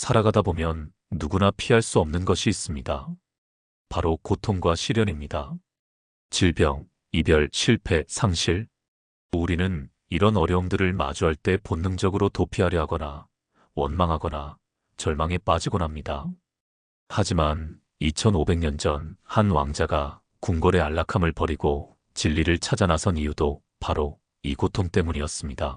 살아가다 보면 누구나 피할 수 없는 것이 있습니다. 바로 고통과 시련입니다. 질병, 이별, 실패, 상실. 우리는 이런 어려움들을 마주할 때 본능적으로 도피하려 하거나 원망하거나 절망에 빠지곤 합니다. 하지만 2500년 전 한 왕자가 궁궐의 안락함을 버리고 진리를 찾아 나선 이유도 바로 이 고통 때문이었습니다.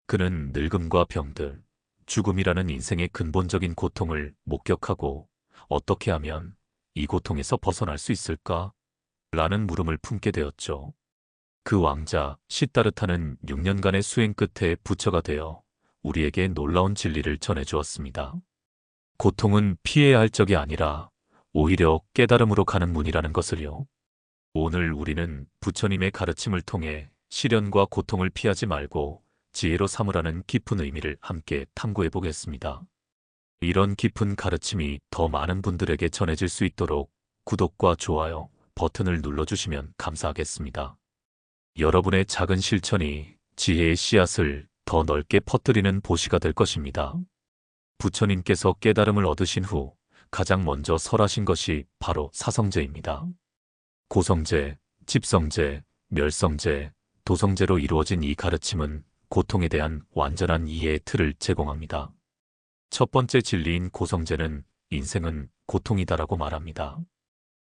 그는 늙음과 병들, 죽음이라는 인생의 근본적인 고통을 목격하고 어떻게 하면 이 고통에서 벗어날 수 있을까? 라는 물음을 품게 되었죠. 그 왕자 시다르타는 6년간의 수행 끝에 부처가 되어 우리에게 놀라운 진리를 전해주었습니다. 고통은 피해야 할 적이 아니라 오히려 깨달음으로 가는 문이라는 것을요. 오늘 우리는 부처님의 가르침을 통해 시련과 고통을 피하지 말고 지혜로 삼으라는 깊은 의미를 함께 탐구해 보겠습니다. 이런 깊은 가르침이 더 많은 분들에게 전해질 수 있도록 구독과 좋아요 버튼을 눌러주시면 감사하겠습니다. 여러분의 작은 실천이 지혜의 씨앗을 더 넓게 퍼뜨리는 보시가 될 것입니다. 부처님께서 깨달음을 얻으신 후 가장 먼저 설하신 것이 바로 사성제입니다. 고성제, 집성제, 멸성제, 도성제로 이루어진 이 가르침은 고통에 대한 완전한 이해의 틀을 제공합니다. 첫 번째 진리인 고성제는 인생은 고통이다라고 말합니다.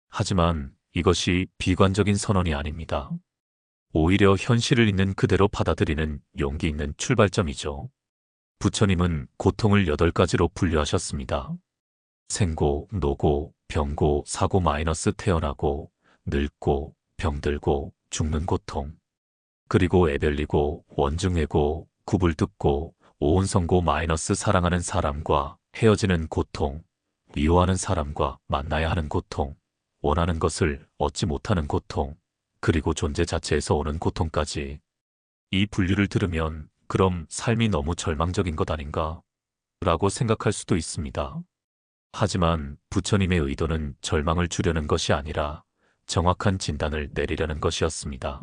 하지만 이것이 비관적인 선언이 아닙니다. 오히려 현실을 있는 그대로 받아들이는 용기 있는 출발점이죠. 부처님은 고통을 8가지로 분류하셨습니다. 생고, 노고, 병고, 사고 마이너스 태어나고, 늙고, 병들고, 죽는 고통. 그리고 애별리고, 원중회고, 구불듣고, 오온성고 마이너스 사랑하는 사람과 헤어지는 고통, 미워하는 사람과 만나야 하는 고통, 원하는 것을 얻지 못하는 고통, 그리고 존재 자체에서 오는 고통까지. 이 분류를 들으면 그럼 삶이 너무 절망적인 것 아닌가? 라고 생각할 수도 있습니다. 하지만 부처님의 의도는 절망을 주려는 것이 아니라 정확한 진단을 내리려는 것이었습니다.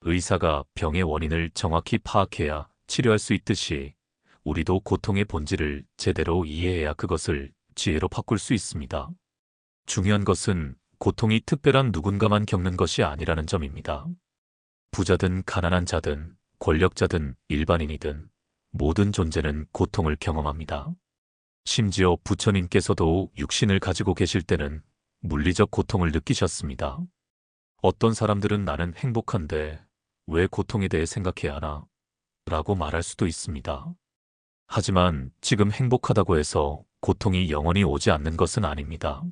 의사가 병의 원인을 정확히 파악해야 치료할 수 있듯이 우리도 고통의 본질을 제대로 이해해야 그것을 지혜로 바꿀 수 있습니다. 중요한 것은 고통이 특별한 누군가만 겪는 것이 아니라는 점입니다. 부자든 가난한 자든 권력자든 일반인이든 모든 존재는 고통을 경험합니다. 심지어 부처님께서도 육신을 가지고 계실 때는 물리적 고통을 느끼셨습니다. 어떤 사람들은 나는 행복한데 왜 고통에 대해 생각해야 하나? 라고 말할 수도 있습니다. 하지만 지금 행복하다고 해서 고통이 영원히 오지 않는 것은 아닙니다.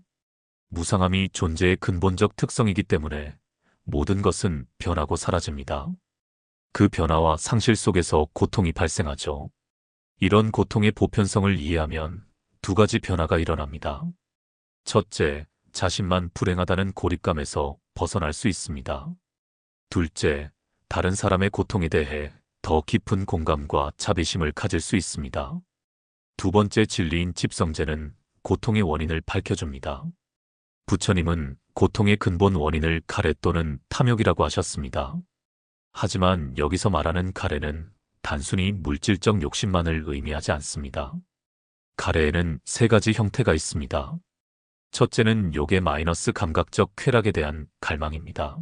무상함이 존재의 근본적 특성이기 때문에 모든 것은 변하고 사라집니다. 그 변화와 상실 속에서 고통이 발생하죠. 이런 고통의 보편성을 이해하면 2가지 변화가 일어납니다. 첫째, 자신만 불행하다는 고립감에서 벗어날 수 있습니다. 둘째, 다른 사람의 고통에 대해 더 깊은 공감과 자비심을 가질 수 있습니다. 두 번째 진리인 집성제는 고통의 원인을 밝혀줍니다. 부처님은 고통의 근본 원인을 가래 또는 탐욕이라고 하셨습니다. 하지만 여기서 말하는 가래는 단순히 물질적 욕심만을 의미하지 않습니다. 가래에는 3가지 형태가 있습니다. 첫째는 욕의 마이너스 감각적 쾌락에 대한 갈망입니다.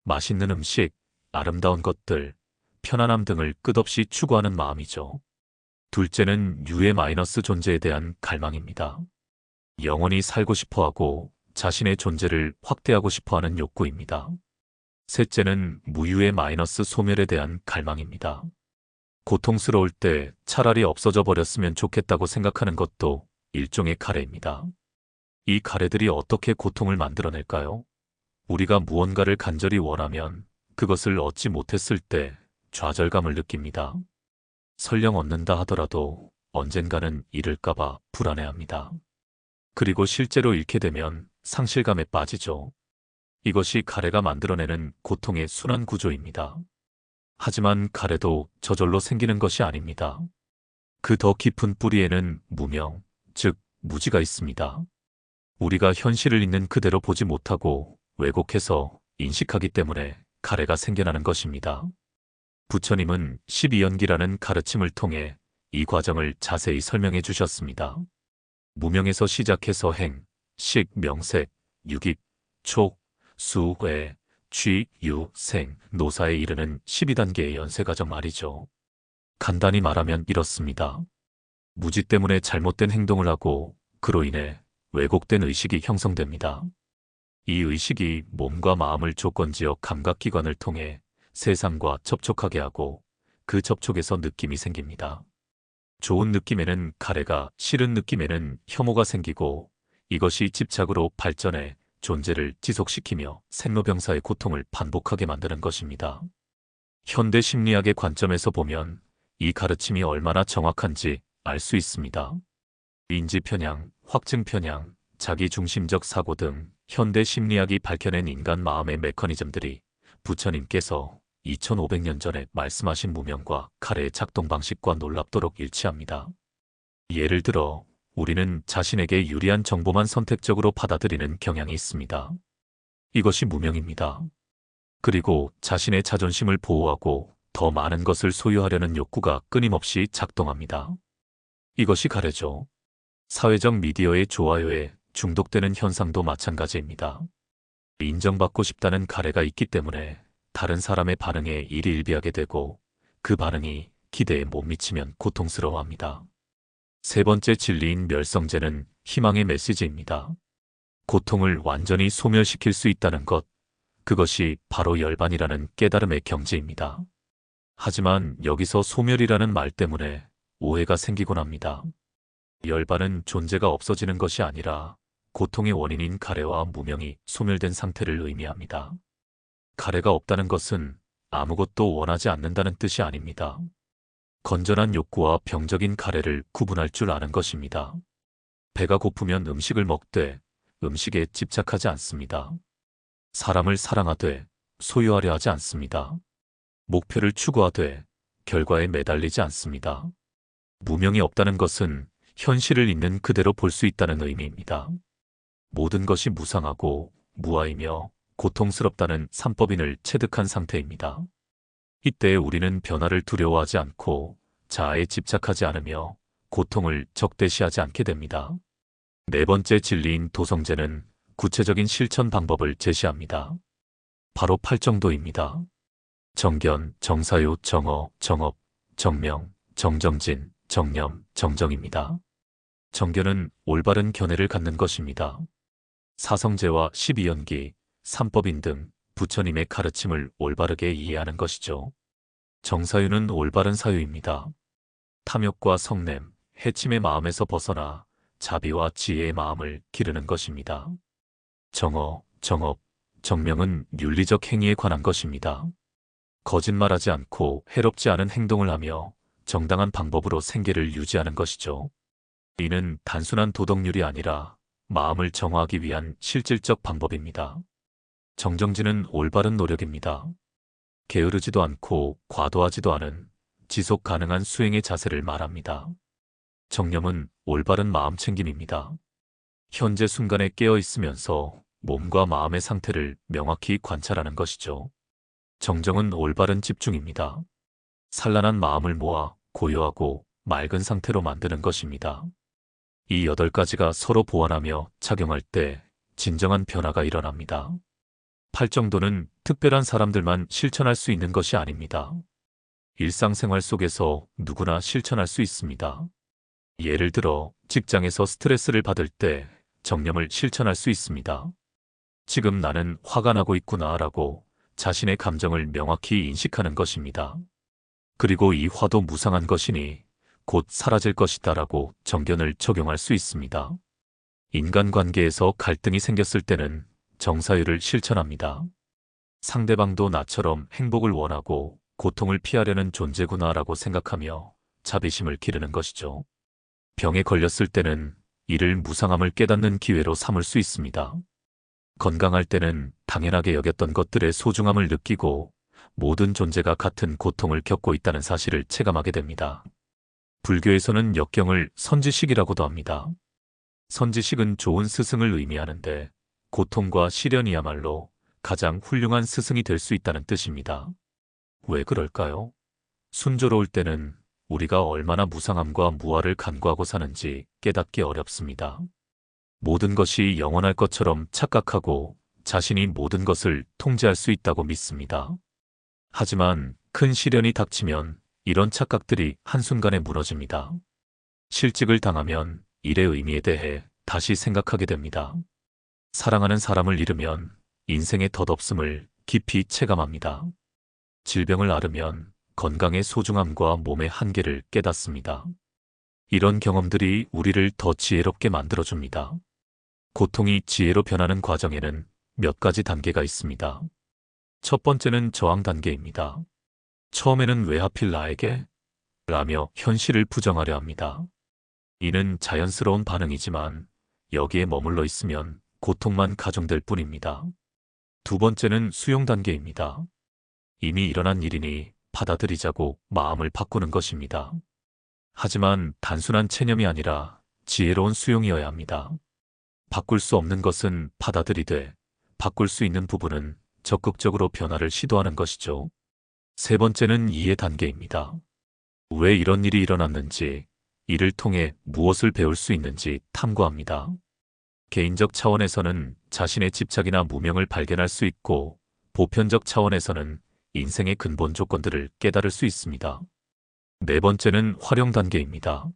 맛있는 음식, 아름다운 것들, 편안함 등을 끝없이 추구하는 마음이죠. 둘째는 유의 마이너스 존재에 대한 갈망입니다. 영원히 살고 싶어하고 자신의 존재를 확대하고 싶어하는 욕구입니다. 셋째는 무유의 마이너스 소멸에 대한 갈망입니다. 고통스러울 때 차라리 없어져 버렸으면 좋겠다고 생각하는 것도 일종의 가래입니다. 이 가래들이 어떻게 고통을 만들어낼까요? 우리가 무언가를 간절히 원하면 그것을 얻지 못했을 때 좌절감을 느낍니다. 설령 얻는다 하더라도 언젠가는 잃을까봐 불안해합니다. 그리고 실제로 잃게 되면 상실감에 빠지죠. 이것이 가래가 만들어내는 고통의 순환 구조입니다. 하지만 가래도 저절로 생기는 것이 아닙니다. 그 더 깊은 뿌리에는 무명, 즉 무지가 있습니다. 우리가 현실을 있는 그대로 보지 못하고 왜곡해서 인식하기 때문에 가래가 생겨나는 것입니다. 부처님은 12연기라는 가르침을 통해 이 과정을 자세히 설명해 주셨습니다. 무명에서 시작해서 행, 식, 명색, 유깁, 촉, 수, 회, 취, 유, 생, 노사에 이르는 12단계의 연쇄과정 말이죠. 간단히 말하면 이렇습니다. 무지 때문에 잘못된 행동을 하고 그로 인해 왜곡된 의식이 형성됩니다. 이 의식이 몸과 마음을 조건지어 감각기관을 통해 세상과 접촉하게 하고 그 접촉에서 느낌이 생깁니다. 좋은 느낌에는 가래가, 싫은 느낌에는 혐오가 생기고 이것이 집착으로 발전해 존재를 지속시키며 생로병사의 고통을 반복하게 만드는 것입니다. 현대 심리학의 관점에서 보면 이 가르침이 얼마나 정확한지 알 수 있습니다. 인지편향, 확증편향, 자기중심적 사고 등 현대 심리학이 밝혀낸 인간 마음의 메커니즘들이 부처님께서 2500년 전에 말씀하신 무명과 가래의 작동 방식과 놀랍도록 일치합니다. 예를 들어 우리는 자신에게 유리한 정보만 선택적으로 받아들이는 경향이 있습니다. 이것이 무명입니다. 그리고 자신의 자존심을 보호하고 더 많은 것을 소유하려는 욕구가 끊임없이 작동합니다. 이것이 가래죠. 사회적 미디어의 좋아요에 중독되는 현상도 마찬가지입니다. 인정받고 싶다는 가래가 있기 때문에 다른 사람의 반응에 일희일비하게 되고 그 반응이 기대에 못 미치면 고통스러워합니다. 세 번째 진리인 멸성제는 희망의 메시지입니다. 고통을 완전히 소멸시킬 수 있다는 것, 그것이 바로 열반이라는 깨달음의 경지입니다. 하지만 여기서 소멸이라는 말 때문에 오해가 생기곤 합니다. 열반은 존재가 없어지는 것이 아니라 고통의 원인인 가래와 무명이 소멸된 상태를 의미합니다. 가래가 없다는 것은 아무것도 원하지 않는다는 뜻이 아닙니다. 건전한 욕구와 병적인 가래를 구분할 줄 아는 것입니다. 배가 고프면 음식을 먹되 음식에 집착하지 않습니다. 사람을 사랑하되 소유하려 하지 않습니다. 목표를 추구하되 결과에 매달리지 않습니다. 무명이 없다는 것은 현실을 있는 그대로 볼 수 있다는 의미입니다. 모든 것이 무상하고 무아이며 고통스럽다는 삼법인을 체득한 상태입니다. 이때 우리는 변화를 두려워하지 않고 자아에 집착하지 않으며 고통을 적대시하지 않게 됩니다. 네 번째 진리인 도성제는 구체적인 실천 방법을 제시합니다. 바로 8정도입니다. 정견, 정사유, 정어, 정업, 정명, 정정진, 정념, 정정입니다. 정견은 올바른 견해를 갖는 것입니다. 사성제와 12연기, 삼법인 등 부처님의 가르침을 올바르게 이해하는 것이죠. 정사유는 올바른 사유입니다. 탐욕과 성냄, 해침의 마음에서 벗어나 자비와 지혜의 마음을 기르는 것입니다. 정어, 정업, 정명은 윤리적 행위에 관한 것입니다. 거짓말하지 않고 해롭지 않은 행동을 하며 정당한 방법으로 생계를 유지하는 것이죠. 이는 단순한 도덕률이 아니라 마음을 정화하기 위한 실질적 방법입니다. 정정진은 올바른 노력입니다. 게으르지도 않고 과도하지도 않은 지속 가능한 수행의 자세를 말합니다. 정념은 올바른 마음 챙김입니다. 현재 순간에 깨어 있으면서 몸과 마음의 상태를 명확히 관찰하는 것이죠. 정정은 올바른 집중입니다. 산란한 마음을 모아 고요하고 맑은 상태로 만드는 것입니다. 이 8가지가 서로 보완하며 작용할 때 진정한 변화가 일어납니다. 8정도는 특별한 사람들만 실천할 수 있는 것이 아닙니다. 일상생활 속에서 누구나 실천할 수 있습니다. 예를 들어 직장에서 스트레스를 받을 때 정념을 실천할 수 있습니다. 지금 나는 화가 나고 있구나 라고 자신의 감정을 명확히 인식하는 것입니다. 그리고 이 화도 무상한 것이니 곧 사라질 것이다 라고 정견을 적용할 수 있습니다. 인간관계에서 갈등이 생겼을 때는 정사유를 실천합니다. 상대방도 나처럼 행복을 원하고 고통을 피하려는 존재구나 라고 생각하며 자비심을 기르는 것이죠. 병에 걸렸을 때는 이를 무상함을 깨닫는 기회로 삼을 수 있습니다. 건강할 때는 당연하게 여겼던 것들의 소중함을 느끼고 모든 존재가 같은 고통을 겪고 있다는 사실을 체감하게 됩니다. 불교에서는 역경을 선지식이라고도 합니다. 선지식은 좋은 스승을 의미하는데 고통과 시련이야말로 가장 훌륭한 스승이 될 수 있다는 뜻입니다. 왜 그럴까요? 순조로울 때는 우리가 얼마나 무상함과 무아를 간구하고 사는지 깨닫기 어렵습니다. 모든 것이 영원할 것처럼 착각하고 자신이 모든 것을 통제할 수 있다고 믿습니다. 하지만 큰 시련이 닥치면 이런 착각들이 한순간에 무너집니다. 실직을 당하면 일의 의미에 대해 다시 생각하게 됩니다. 사랑하는 사람을 잃으면 인생의 덧없음을 깊이 체감합니다. 질병을 앓으면 건강의 소중함과 몸의 한계를 깨닫습니다. 이런 경험들이 우리를 더 지혜롭게 만들어줍니다. 고통이 지혜로 변하는 과정에는 몇 가지 단계가 있습니다. 첫 번째는 저항 단계입니다. 처음에는 왜 하필 나에게? 라며 현실을 부정하려 합니다. 이는 자연스러운 반응이지만 여기에 머물러 있으면 고통만 가중될 뿐입니다. 두 번째는 수용 단계입니다. 이미 일어난 일이니 받아들이자고 마음을 바꾸는 것입니다. 하지만 단순한 체념이 아니라 지혜로운 수용이어야 합니다. 바꿀 수 없는 것은 받아들이되 바꿀 수 있는 부분은 적극적으로 변화를 시도하는 것이죠. 세 번째는 이해 단계입니다. 왜 이런 일이 일어났는지, 이를 통해 무엇을 배울 수 있는지 탐구합니다. 개인적 차원에서는 자신의 집착이나 무명을 발견할 수 있고, 보편적 차원에서는 인생의 근본 조건들을 깨달을 수 있습니다. 네 번째는 활용 단계입니다.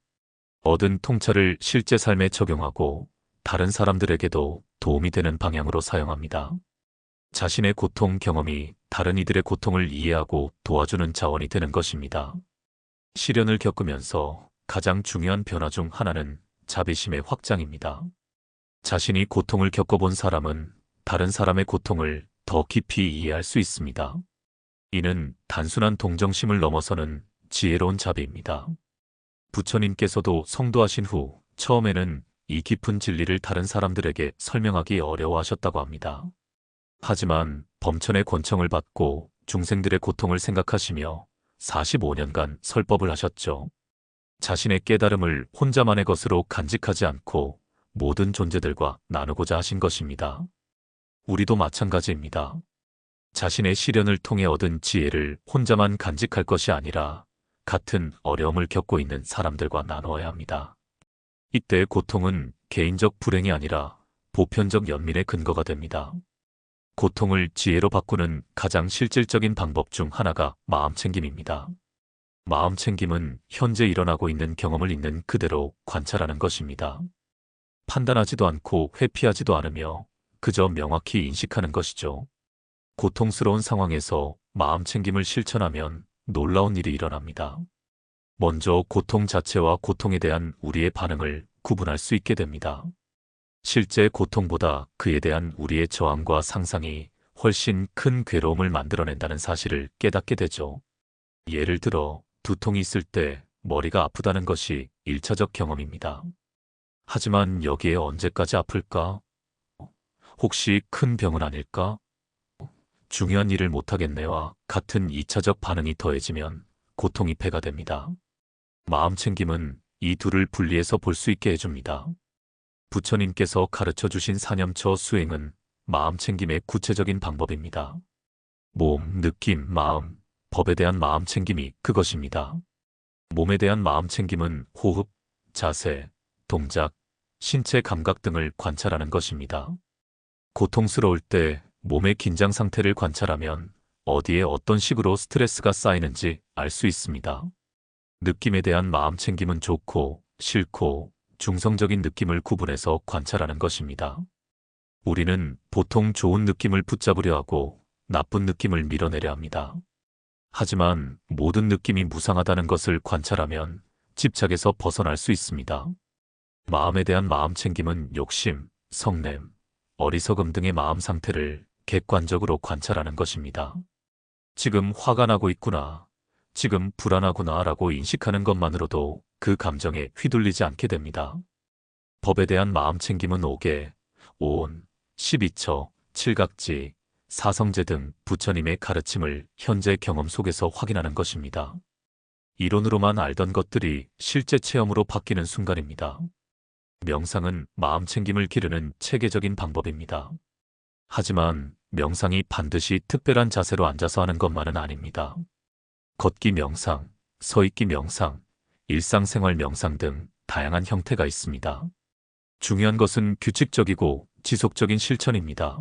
얻은 통찰을 실제 삶에 적용하고 다른 사람들에게도 도움이 되는 방향으로 사용합니다. 자신의 고통 경험이 다른 이들의 고통을 이해하고 도와주는 자원이 되는 것입니다. 시련을 겪으면서 가장 중요한 변화 중 하나는 자비심의 확장입니다. 자신이 고통을 겪어본 사람은 다른 사람의 고통을 더 깊이 이해할 수 있습니다. 이는 단순한 동정심을 넘어서는 지혜로운 자비입니다. 부처님께서도 성도하신 후 처음에는 이 깊은 진리를 다른 사람들에게 설명하기 어려워하셨다고 합니다. 하지만 범천의 권청을 받고 중생들의 고통을 생각하시며 45년간 설법을 하셨죠. 자신의 깨달음을 혼자만의 것으로 간직하지 않고 모든 존재들과 나누고자 하신 것입니다. 우리도 마찬가지입니다. 자신의 시련을 통해 얻은 지혜를 혼자만 간직할 것이 아니라 같은 어려움을 겪고 있는 사람들과 나누어야 합니다. 이때 고통은 개인적 불행이 아니라 보편적 연민의 근거가 됩니다. 고통을 지혜로 바꾸는 가장 실질적인 방법 중 하나가 마음챙김입니다. 마음챙김은 현재 일어나고 있는 경험을 있는 그대로 관찰하는 것입니다. 판단하지도 않고 회피하지도 않으며 그저 명확히 인식하는 것이죠. 고통스러운 상황에서 마음챙김을 실천하면 놀라운 일이 일어납니다. 먼저 고통 자체와 고통에 대한 우리의 반응을 구분할 수 있게 됩니다. 실제 고통보다 그에 대한 우리의 저항과 상상이 훨씬 큰 괴로움을 만들어낸다는 사실을 깨닫게 되죠. 예를 들어 두통이 있을 때 머리가 아프다는 것이 1차적 경험입니다. 하지만 여기에 언제까지 아플까? 혹시 큰 병은 아닐까? 중요한 일을 못하겠네와 같은 2차적 반응이 더해지면 고통이 배가 됩니다. 마음챙김은 이 둘을 분리해서 볼 수 있게 해줍니다. 부처님께서 가르쳐 주신 사념처 수행은 마음챙김의 구체적인 방법입니다. 몸, 느낌, 마음, 법에 대한 마음챙김이 그것입니다. 몸에 대한 마음챙김은 호흡, 자세, 동작, 신체 감각 등을 관찰하는 것입니다. 고통스러울 때 몸의 긴장 상태를 관찰하면 어디에 어떤 식으로 스트레스가 쌓이는지 알 수 있습니다. 느낌에 대한 마음챙김은 좋고, 싫고, 중성적인 느낌을 구분해서 관찰하는 것입니다. 우리는 보통 좋은 느낌을 붙잡으려 하고 나쁜 느낌을 밀어내려 합니다. 하지만 모든 느낌이 무상하다는 것을 관찰하면 집착에서 벗어날 수 있습니다. 마음에 대한 마음챙김은 욕심, 성냄, 어리석음 등의 마음 상태를 객관적으로 관찰하는 것입니다. 지금 화가 나고 있구나, 지금 불안하구나 라고 인식하는 것만으로도 그 감정에 휘둘리지 않게 됩니다. 법에 대한 마음챙김은 오개, 오온, 12처, 칠각지, 사성제 등 부처님의 가르침을 현재 경험 속에서 확인하는 것입니다. 이론으로만 알던 것들이 실제 체험으로 바뀌는 순간입니다. 명상은 마음챙김을 기르는 체계적인 방법입니다. 하지만 명상이 반드시 특별한 자세로 앉아서 하는 것만은 아닙니다. 걷기 명상, 서있기 명상, 일상생활 명상 등 다양한 형태가 있습니다. 중요한 것은 규칙적이고 지속적인 실천입니다.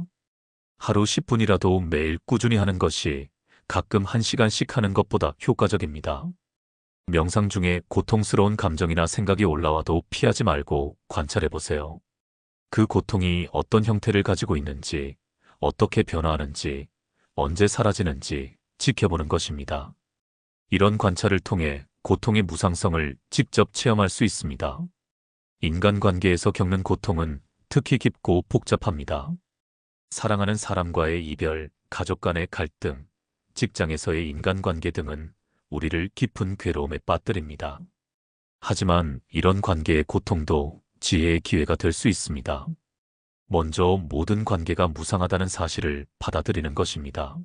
하루 10분이라도 매일 꾸준히 하는 것이 가끔 1시간씩 하는 것보다 효과적입니다. 명상 중에 고통스러운 감정이나 생각이 올라와도 피하지 말고 관찰해 보세요. 그 고통이 어떤 형태를 가지고 있는지, 어떻게 변화하는지, 언제 사라지는지 지켜보는 것입니다. 이런 관찰을 통해 고통의 무상성을 직접 체험할 수 있습니다. 인간관계에서 겪는 고통은 특히 깊고 복잡합니다. 사랑하는 사람과의 이별, 가족 간의 갈등, 직장에서의 인간관계 등은 우리를 깊은 괴로움에 빠뜨립니다. 하지만 이런 관계의 고통도 지혜의 기회가 될 수 있습니다. 먼저 모든 관계가 무상하다는 사실을 받아들이는 것입니다.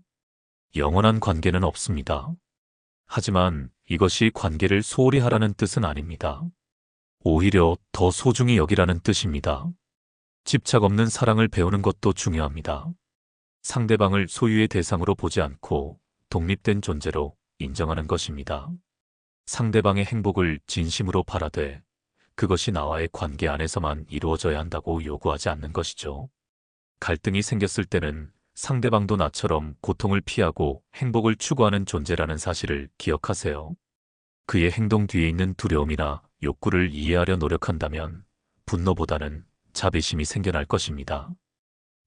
영원한 관계는 없습니다. 하지만 이것이 관계를 소홀히 하라는 뜻은 아닙니다. 오히려 더 소중히 여기라는 뜻입니다. 집착 없는 사랑을 배우는 것도 중요합니다. 상대방을 소유의 대상으로 보지 않고 독립된 존재로 인정하는 것입니다. 상대방의 행복을 진심으로 바라되 그것이 나와의 관계 안에서만 이루어져야 한다고 요구하지 않는 것이죠. 갈등이 생겼을 때는 상대방도 나처럼 고통을 피하고 행복을 추구하는 존재라는 사실을 기억하세요. 그의 행동 뒤에 있는 두려움이나 욕구를 이해하려 노력한다면 분노보다는 자비심이 생겨날 것입니다.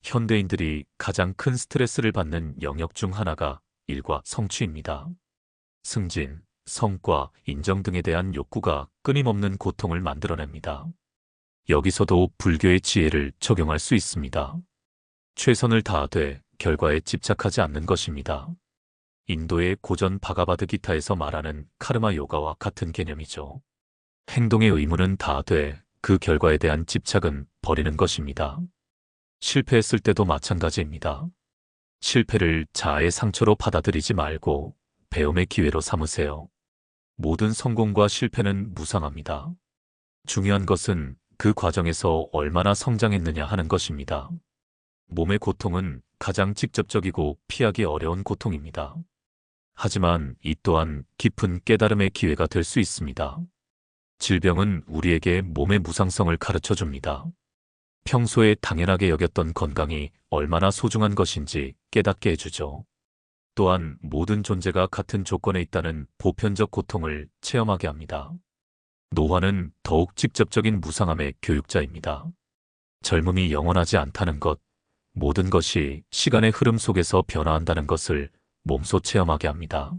현대인들이 가장 큰 스트레스를 받는 영역 중 하나가 일과 성취입니다. 승진, 성과, 인정 등에 대한 욕구가 끊임없는 고통을 만들어냅니다. 여기서도 불교의 지혜를 적용할 수 있습니다. 최선을 다하되 결과에 집착하지 않는 것입니다. 인도의 고전 바가바드 기타에서 말하는 카르마 요가와 같은 개념이죠. 행동의 의무는 다하되 그 결과에 대한 집착은 버리는 것입니다. 실패했을 때도 마찬가지입니다. 실패를 자아의 상처로 받아들이지 말고 배움의 기회로 삼으세요. 모든 성공과 실패는 무상합니다. 중요한 것은 그 과정에서 얼마나 성장했느냐 하는 것입니다. 몸의 고통은 가장 직접적이고 피하기 어려운 고통입니다. 하지만 이 또한 깊은 깨달음의 기회가 될 수 있습니다. 질병은 우리에게 몸의 무상성을 가르쳐 줍니다. 평소에 당연하게 여겼던 건강이 얼마나 소중한 것인지 깨닫게 해주죠. 또한 모든 존재가 같은 조건에 있다는 보편적 고통을 체험하게 합니다. 노화는 더욱 직접적인 무상함의 교육자입니다. 젊음이 영원하지 않다는 것, 모든 것이 시간의 흐름 속에서 변화한다는 것을 몸소 체험하게 합니다.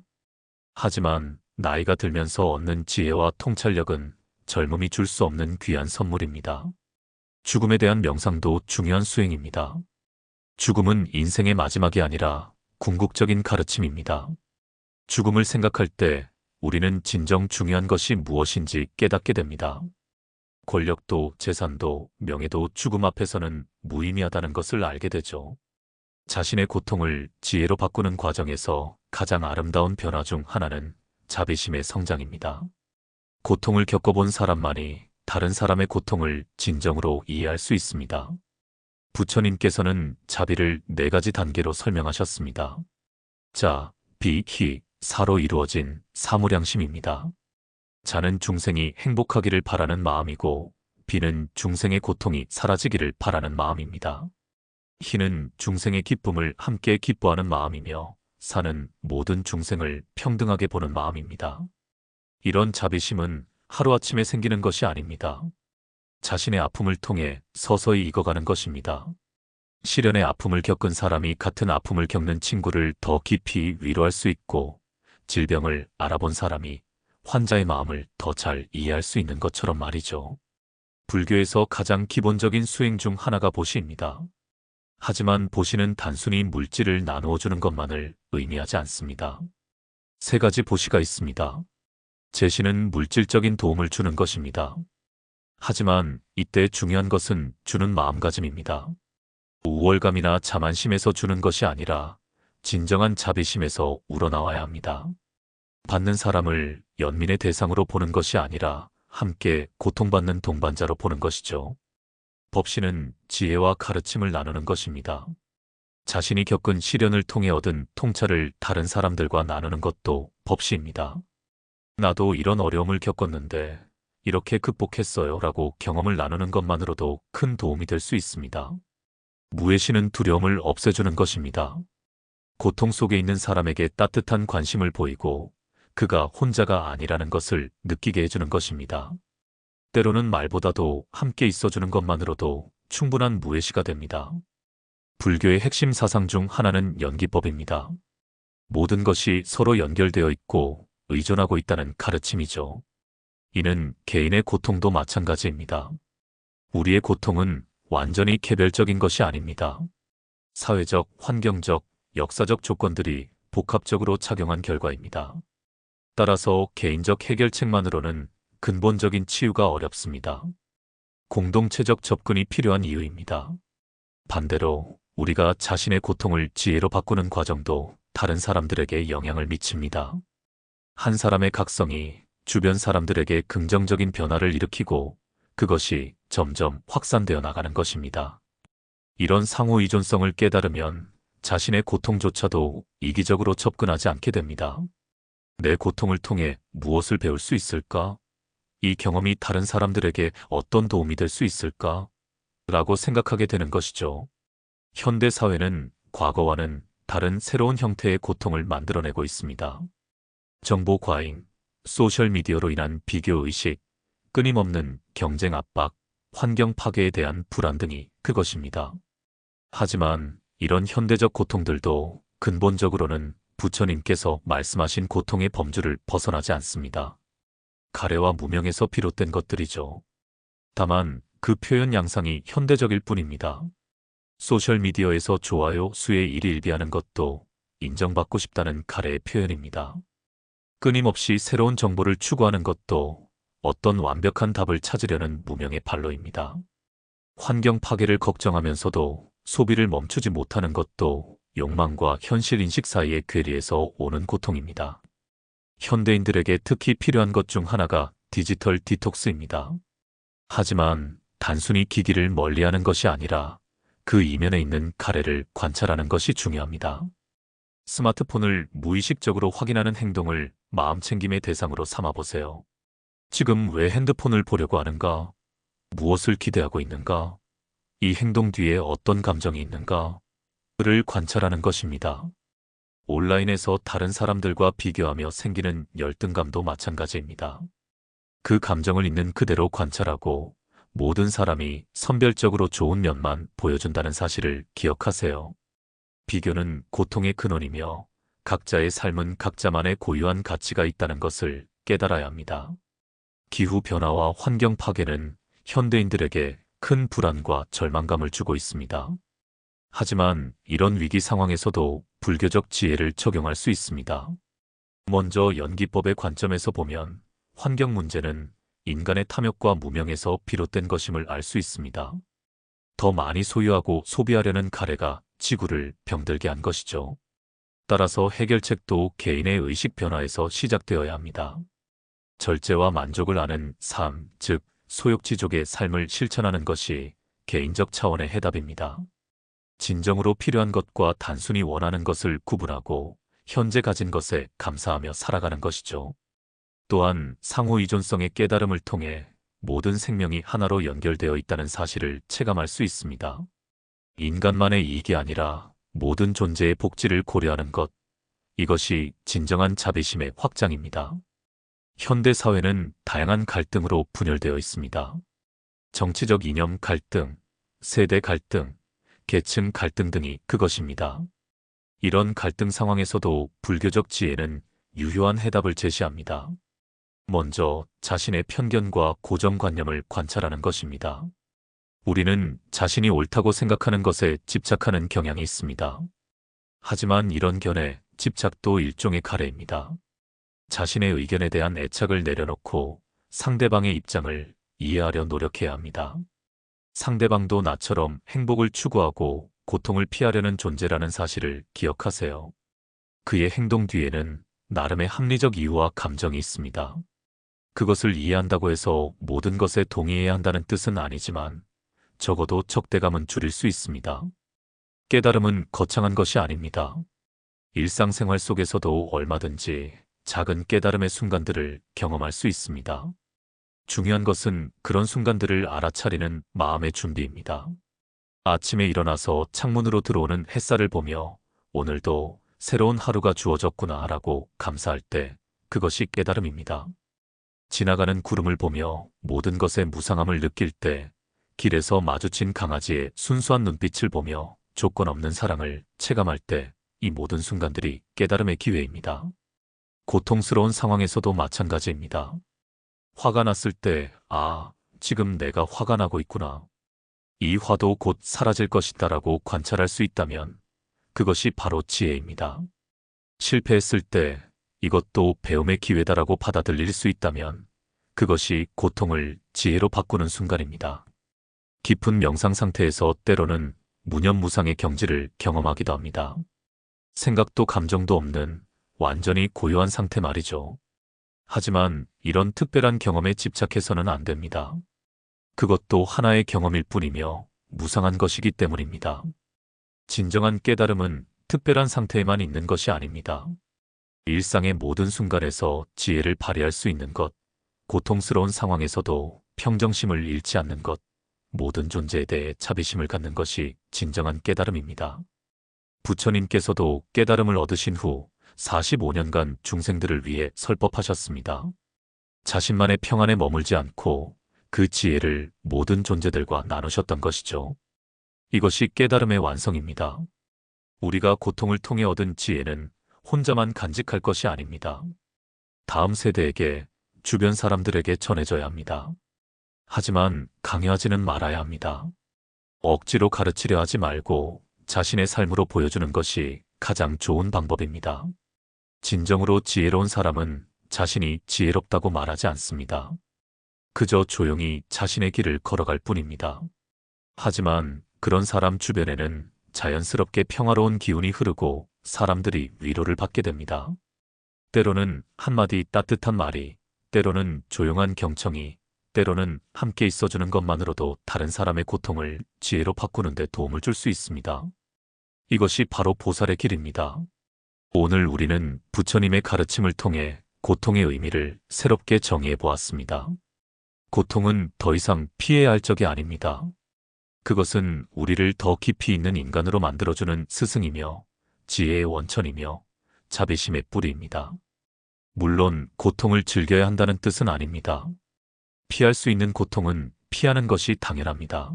하지만 나이가 들면서 얻는 지혜와 통찰력은 젊음이 줄 수 없는 귀한 선물입니다. 죽음에 대한 명상도 중요한 수행입니다. 죽음은 인생의 마지막이 아니라 궁극적인 가르침입니다. 죽음을 생각할 때 우리는 진정 중요한 것이 무엇인지 깨닫게 됩니다. 권력도 재산도 명예도 죽음 앞에서는 무의미하다는 것을 알게 되죠. 자신의 고통을 지혜로 바꾸는 과정에서 가장 아름다운 변화 중 하나는 자비심의 성장입니다. 고통을 겪어본 사람만이 다른 사람의 고통을 진정으로 이해할 수 있습니다. 부처님께서는 자비를 4가지 단계로 설명하셨습니다. 자, 비, 희, 사로 이루어진 사무량심입니다. 자는 중생이 행복하기를 바라는 마음이고 비는 중생의 고통이 사라지기를 바라는 마음입니다. 희는 중생의 기쁨을 함께 기뻐하는 마음이며 사는 모든 중생을 평등하게 보는 마음입니다. 이런 자비심은 하루아침에 생기는 것이 아닙니다. 자신의 아픔을 통해 서서히 익어가는 것입니다. 시련의 아픔을 겪은 사람이 같은 아픔을 겪는 친구를 더 깊이 위로할 수 있고 질병을 알아본 사람이 환자의 마음을 더 잘 이해할 수 있는 것처럼 말이죠. 불교에서 가장 기본적인 수행 중 하나가 보시입니다. 하지만 보시는 단순히 물질을 나누어 주는 것만을 의미하지 않습니다. 3가지 보시가 있습니다. 제시는 물질적인 도움을 주는 것입니다. 하지만 이때 중요한 것은 주는 마음가짐입니다. 우월감이나 자만심에서 주는 것이 아니라 진정한 자비심에서 우러나와야 합니다. 받는 사람을 연민의 대상으로 보는 것이 아니라 함께 고통받는 동반자로 보는 것이죠. 법시는 지혜와 가르침을 나누는 것입니다. 자신이 겪은 시련을 통해 얻은 통찰을 다른 사람들과 나누는 것도 법시입니다. 나도 이런 어려움을 겪었는데 이렇게 극복했어요 라고 경험을 나누는 것만으로도 큰 도움이 될 수 있습니다. 무해시는 두려움을 없애주는 것입니다. 고통 속에 있는 사람에게 따뜻한 관심을 보이고 그가 혼자가 아니라는 것을 느끼게 해주는 것입니다. 때로는 말보다도 함께 있어주는 것만으로도 충분한 무해시가 됩니다. 불교의 핵심 사상 중 하나는 연기법입니다. 모든 것이 서로 연결되어 있고 의존하고 있다는 가르침이죠. 이는 개인의 고통도 마찬가지입니다. 우리의 고통은 완전히 개별적인 것이 아닙니다. 사회적, 환경적, 역사적 조건들이 복합적으로 작용한 결과입니다. 따라서 개인적 해결책만으로는 근본적인 치유가 어렵습니다. 공동체적 접근이 필요한 이유입니다. 반대로 우리가 자신의 고통을 지혜로 바꾸는 과정도 다른 사람들에게 영향을 미칩니다. 한 사람의 각성이 주변 사람들에게 긍정적인 변화를 일으키고 그것이 점점 확산되어 나가는 것입니다. 이런 상호 의존성을 깨달으면 자신의 고통조차도 이기적으로 접근하지 않게 됩니다. 내 고통을 통해 무엇을 배울 수 있을까? 이 경험이 다른 사람들에게 어떤 도움이 될 수 있을까? 라고 생각하게 되는 것이죠. 현대 사회는 과거와는 다른 새로운 형태의 고통을 만들어내고 있습니다. 정보 과잉, 소셜미디어로 인한 비교의식, 끊임없는 경쟁 압박, 환경 파괴에 대한 불안 등이 그것입니다. 하지만 이런 현대적 고통들도 근본적으로는 부처님께서 말씀하신 고통의 범주를 벗어나지 않습니다. 가래와 무명에서 비롯된 것들이죠. 다만 그 표현 양상이 현대적일 뿐입니다. 소셜미디어에서 좋아요 수에 일희일비하는 것도 인정받고 싶다는 가래의 표현입니다. 끊임없이 새로운 정보를 추구하는 것도 어떤 완벽한 답을 찾으려는 무명의 발로입니다. 환경 파괴를 걱정하면서도 소비를 멈추지 못하는 것도 욕망과 현실 인식 사이의 괴리에서 오는 고통입니다. 현대인들에게 특히 필요한 것 중 하나가 디지털 디톡스입니다. 하지만 단순히 기기를 멀리하는 것이 아니라 그 이면에 있는 가래를 관찰하는 것이 중요합니다. 스마트폰을 무의식적으로 확인하는 행동을 마음챙김의 대상으로 삼아보세요. 지금 왜 핸드폰을 보려고 하는가? 무엇을 기대하고 있는가? 이 행동 뒤에 어떤 감정이 있는가? 를 관찰하는 것입니다. 온라인에서 다른 사람들과 비교하며 생기는 열등감도 마찬가지입니다. 그 감정을 있는 그대로 관찰하고 모든 사람이 선별적으로 좋은 면만 보여준다는 사실을 기억하세요. 비교는 고통의 근원이며 각자의 삶은 각자만의 고유한 가치가 있다는 것을 깨달아야 합니다. 기후변화와 환경 파괴는 현대인들에게 큰 불안과 절망감을 주고 있습니다. 하지만 이런 위기 상황에서도 불교적 지혜를 적용할 수 있습니다. 먼저 연기법의 관점에서 보면 환경 문제는 인간의 탐욕과 무명에서 비롯된 것임을 알 수 있습니다. 더 많이 소유하고 소비하려는 가래가 지구를 병들게 한 것이죠. 따라서 해결책도 개인의 의식 변화에서 시작되어야 합니다. 절제와 만족을 아는 삶, 즉 소욕지족의 삶을 실천하는 것이 개인적 차원의 해답입니다. 진정으로 필요한 것과 단순히 원하는 것을 구분하고 현재 가진 것에 감사하며 살아가는 것이죠. 또한 상호 의존성의 깨달음을 통해 모든 생명이 하나로 연결되어 있다는 사실을 체감할 수 있습니다. 인간만의 이익이 아니라 모든 존재의 복지를 고려하는 것, 이것이 진정한 자비심의 확장입니다. 현대 사회는 다양한 갈등으로 분열되어 있습니다. 정치적 이념 갈등, 세대 갈등, 계층 갈등 등이 그것입니다. 이런 갈등 상황에서도 불교적 지혜는 유효한 해답을 제시합니다. 먼저 자신의 편견과 고정관념을 관찰하는 것입니다. 우리는 자신이 옳다고 생각하는 것에 집착하는 경향이 있습니다. 하지만 이런 견해, 집착도 일종의 가래입니다. 자신의 의견에 대한 애착을 내려놓고 상대방의 입장을 이해하려 노력해야 합니다. 상대방도 나처럼 행복을 추구하고 고통을 피하려는 존재라는 사실을 기억하세요. 그의 행동 뒤에는 나름의 합리적 이유와 감정이 있습니다. 그것을 이해한다고 해서 모든 것에 동의해야 한다는 뜻은 아니지만 적어도 적대감은 줄일 수 있습니다. 깨달음은 거창한 것이 아닙니다. 일상생활 속에서도 얼마든지 작은 깨달음의 순간들을 경험할 수 있습니다. 중요한 것은 그런 순간들을 알아차리는 마음의 준비입니다. 아침에 일어나서 창문으로 들어오는 햇살을 보며 오늘도 새로운 하루가 주어졌구나 라고 감사할 때 그것이 깨달음입니다. 지나가는 구름을 보며 모든 것의 무상함을 느낄 때, 길에서 마주친 강아지의 순수한 눈빛을 보며 조건 없는 사랑을 체감할 때 이 모든 순간들이 깨달음의 기회입니다. 고통스러운 상황에서도 마찬가지입니다. 화가 났을 때, 아, 지금 내가 화가 나고 있구나. 이 화도 곧 사라질 것이다라고 관찰할 수 있다면 그것이 바로 지혜입니다. 실패했을 때 이것도 배움의 기회다라고 받아들일 수 있다면 그것이 고통을 지혜로 바꾸는 순간입니다. 깊은 명상 상태에서 때로는 무념무상의 경지를 경험하기도 합니다. 생각도 감정도 없는 완전히 고요한 상태 말이죠. 하지만 이런 특별한 경험에 집착해서는 안 됩니다. 그것도 하나의 경험일 뿐이며 무상한 것이기 때문입니다. 진정한 깨달음은 특별한 상태에만 있는 것이 아닙니다. 일상의 모든 순간에서 지혜를 발휘할 수 있는 것, 고통스러운 상황에서도 평정심을 잃지 않는 것, 모든 존재에 대해 자비심을 갖는 것이 진정한 깨달음입니다. 부처님께서도 깨달음을 얻으신 후 45년간 중생들을 위해 설법하셨습니다. 자신만의 평안에 머물지 않고 그 지혜를 모든 존재들과 나누셨던 것이죠. 이것이 깨달음의 완성입니다. 우리가 고통을 통해 얻은 지혜는 혼자만 간직할 것이 아닙니다. 다음 세대에게, 주변 사람들에게 전해져야 합니다. 하지만 강요하지는 말아야 합니다. 억지로 가르치려 하지 말고 자신의 삶으로 보여주는 것이 가장 좋은 방법입니다. 진정으로 지혜로운 사람은 자신이 지혜롭다고 말하지 않습니다. 그저 조용히 자신의 길을 걸어갈 뿐입니다. 하지만 그런 사람 주변에는 자연스럽게 평화로운 기운이 흐르고 사람들이 위로를 받게 됩니다. 때로는 한마디 따뜻한 말이, 때로는 조용한 경청이, 때로는 함께 있어주는 것만으로도 다른 사람의 고통을 지혜로 바꾸는 데 도움을 줄 수 있습니다. 이것이 바로 보살의 길입니다. 오늘 우리는 부처님의 가르침을 통해 고통의 의미를 새롭게 정의해 보았습니다. 고통은 더 이상 피해야 할 적이 아닙니다. 그것은 우리를 더 깊이 있는 인간으로 만들어주는 스승이며 지혜의 원천이며 자비심의 뿌리입니다. 물론 고통을 즐겨야 한다는 뜻은 아닙니다. 피할 수 있는 고통은 피하는 것이 당연합니다.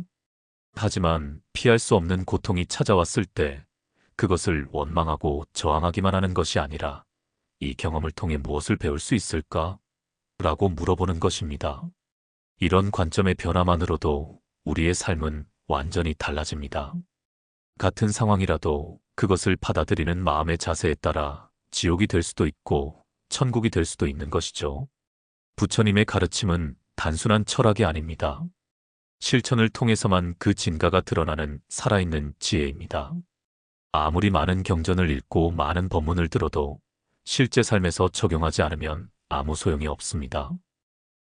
하지만 피할 수 없는 고통이 찾아왔을 때 그것을 원망하고 저항하기만 하는 것이 아니라 이 경험을 통해 무엇을 배울 수 있을까? 라고 물어보는 것입니다. 이런 관점의 변화만으로도 우리의 삶은 완전히 달라집니다. 같은 상황이라도 그것을 받아들이는 마음의 자세에 따라 지옥이 될 수도 있고 천국이 될 수도 있는 것이죠. 부처님의 가르침은 단순한 철학이 아닙니다. 실천을 통해서만 그 진가가 드러나는 살아있는 지혜입니다. 아무리 많은 경전을 읽고 많은 법문을 들어도 실제 삶에서 적용하지 않으면 아무 소용이 없습니다.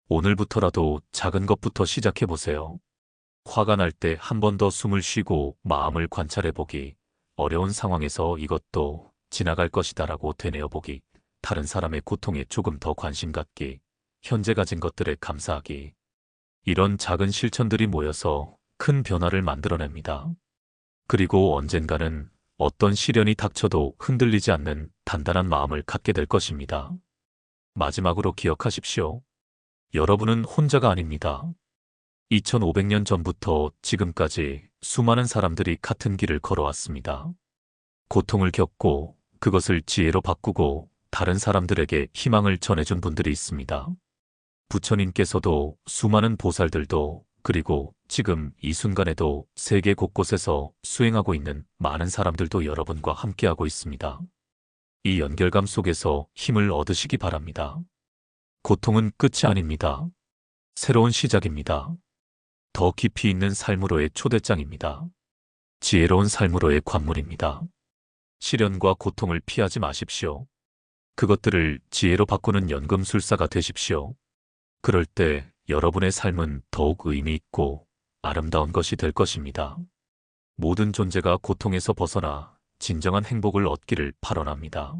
오늘부터라도 작은 것부터 시작해보세요. 화가 날 때 한 번 더 숨을 쉬고 마음을 관찰해보기, 어려운 상황에서 이것도 지나갈 것이다라고 되뇌어보기, 다른 사람의 고통에 조금 더 관심 갖기, 현재 가진 것들에 감사하기. 이런 작은 실천들이 모여서 큰 변화를 만들어냅니다. 그리고 언젠가는 어떤 시련이 닥쳐도 흔들리지 않는 단단한 마음을 갖게 될 것입니다. 마지막으로 기억하십시오. 여러분은 혼자가 아닙니다. 2500년 전부터 지금까지 수많은 사람들이 같은 길을 걸어왔습니다. 고통을 겪고 그것을 지혜로 바꾸고 다른 사람들에게 희망을 전해준 분들이 있습니다. 부처님께서도 수많은 보살들도 그리고 지금 이 순간에도 세계 곳곳에서 수행하고 있는 많은 사람들도 여러분과 함께하고 있습니다. 이 연결감 속에서 힘을 얻으시기 바랍니다. 고통은 끝이 아닙니다. 새로운 시작입니다. 더 깊이 있는 삶으로의 초대장입니다. 지혜로운 삶으로의 관문입니다. 시련과 고통을 피하지 마십시오. 그것들을 지혜로 바꾸는 연금술사가 되십시오. 그럴 때 여러분의 삶은 더욱 의미 있고 아름다운 것이 될 것입니다. 모든 존재가 고통에서 벗어나 진정한 행복을 얻기를 발언합니다.